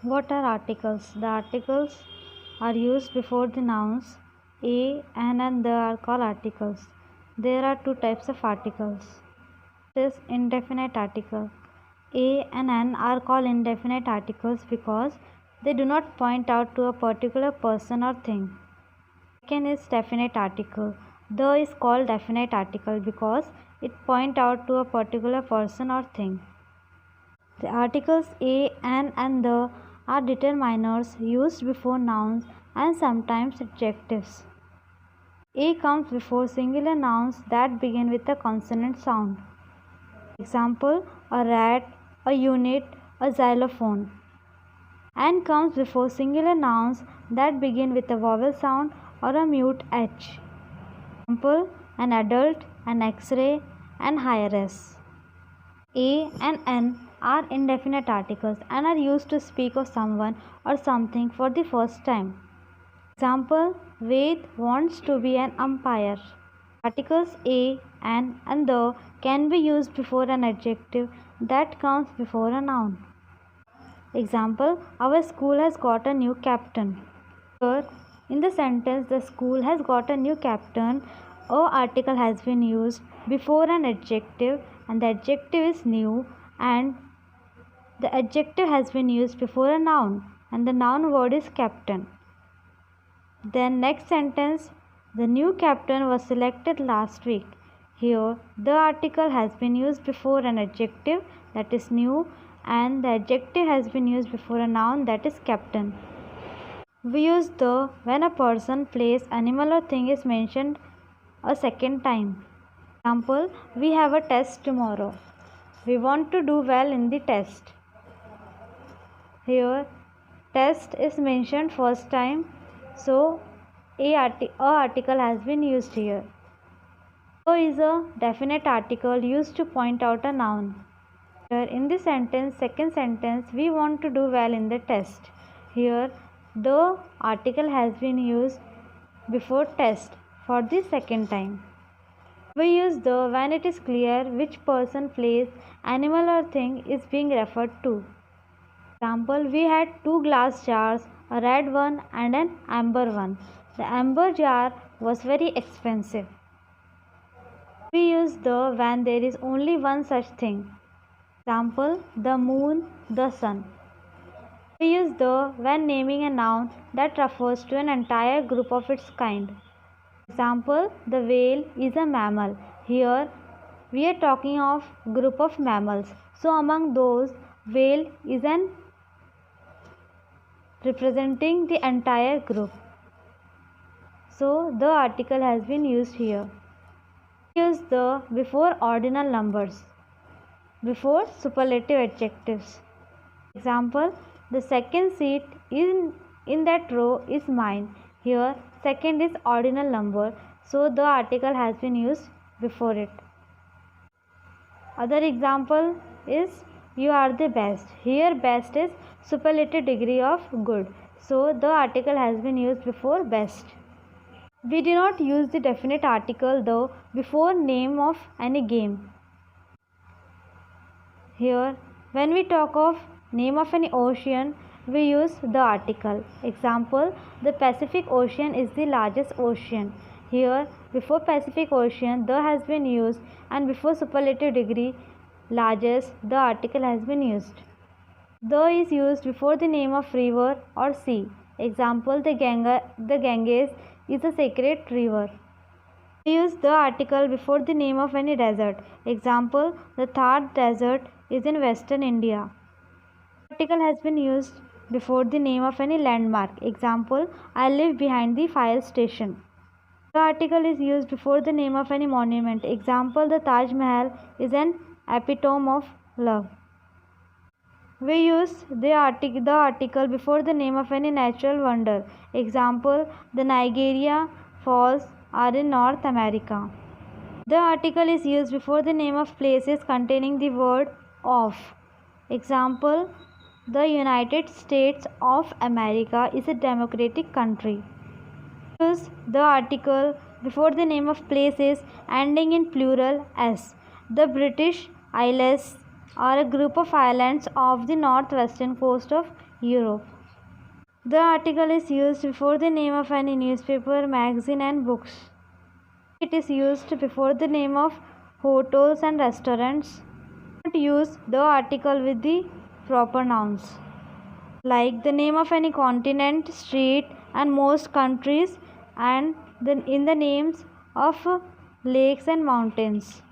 What are articles? The articles are used before the nouns. A, an, and the are called articles. There are two types of articles. This is indefinite article. A and an are called indefinite articles because they do not point out to a particular person or thing. Second is definite article. The is called definite article because it points out to a particular person or thing. The articles a, an, and the are determiners used before nouns and sometimes adjectives. A comes before singular nouns that begin with a consonant sound. Example, a rat, a unit, a xylophone. An comes before singular nouns that begin with a vowel sound or a mute H. Example, an adult, an X-ray, and higher-S. A and N are indefinite articles and are used to speak of someone or something for the first time. Example, Ved wants to be an umpire. Articles a, an, and the can be used before an adjective that comes before a noun. Example, our school has got a new captain. Here, in the sentence, the school has got a new captain, a article has been used before an adjective and the adjective is new, and the adjective has been used before a noun and the noun word is captain. Then next sentence, the new captain was selected last week. Here the article has been used before an adjective that is new and the adjective has been used before a noun that is captain. We use the when a person, place, animal or thing is mentioned a second time. Example, we have a test tomorrow. We want to do well in the test. Here test is mentioned first time, so a article has been used here. So is a definite article used to point out a noun. Here in this sentence, second sentence, we want to do well in the test. Here the article has been used before test for the second time. We use the when it is clear which person, place, animal or thing is being referred to. Example, we had two glass jars, a red one and an amber one. The amber jar was very expensive. We use the when there is only one such thing. Example, the moon, the sun. We use the when naming a noun that refers to an entire group of its kind. Example, the whale is a mammal. Here we are talking of group of mammals. So among those, whale is an representing the entire group. So the article has been used here. Use the before ordinal numbers, before superlative adjectives. Example, the second seat in that row is mine. Here second is ordinal number, so the article has been used before it. Other example is you are the best. Here best is superlative degree of good, so the article has been used before best. We do not use the definite article though before name of any game. Here when we talk of name of any ocean, we use the article. Example, the Pacific Ocean is the largest ocean. Here before Pacific Ocean the has been used and before superlative degree largest the article has been used. The is used before the name of river or sea. Example, the Ganges is a sacred river. We use the article before the name of any desert. Example, the Thar desert is in western India. The article has been used before the name of any landmark. Example, I live behind the fire station. The article is used before the name of any monument. Example, the Taj Mahal is an epitome of love. We use the article before the name of any natural wonder. Example, the Niagara Falls are in North America. The article is used before the name of places containing the word of. Example, the United States of America is a democratic country. Use the article before the name of places ending in plural s. The British Isles are a group of islands off the northwestern coast of Europe. The article is used before the name of any newspaper, magazine, and books. It is used before the name of hotels and restaurants. Don't use the article with the proper nouns, like the name of any continent, street, and most countries, and then in the names of lakes and mountains.